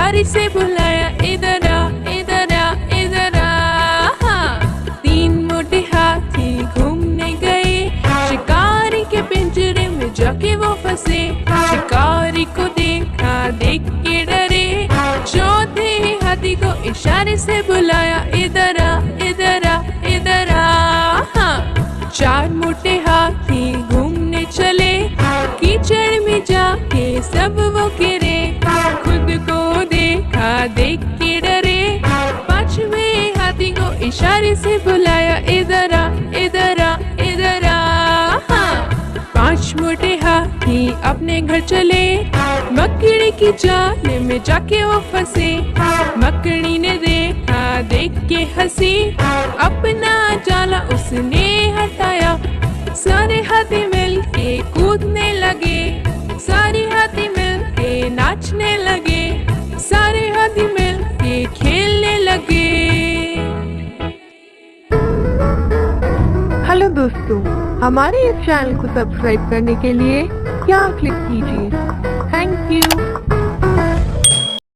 इशारे से बुलाया, इधर आ इधर आ इधर आ। हाँ। तीन मोटे हाथी घूमने गए, शिकारी के पिंजरे में जाके वो फंसे। शिकारी को देखा, देख के डरे, चौथे हाथी को इशारे से बुलाया, इधर आ इधर आ इधर आ। हाँ। चार मोटे हाथी घूमने चले, कीचड़ में जाके सब वो गिरे। खुद को देखा, देख के डरे, पांचवें हाथी को इशारे से बुलाया, इधर आ इधर आ इधर आ। हाँ। पांच मोटे हाथी अपने घर चले, मकड़ी की जाल में जाके वो फंसे। मकड़ी ने देखा, देख के हंसी, अपना जाला उसने हटाया। सारे हाथी मिल के कूदने लगे, सारे हाथी मिल के नाचने लगे, सारे हाथी मिल के खेलने लगे। हेलो दोस्तों, हमारे इस चैनल को सब्सक्राइब करने के लिए यहाँ क्लिक कीजिए। Thank you.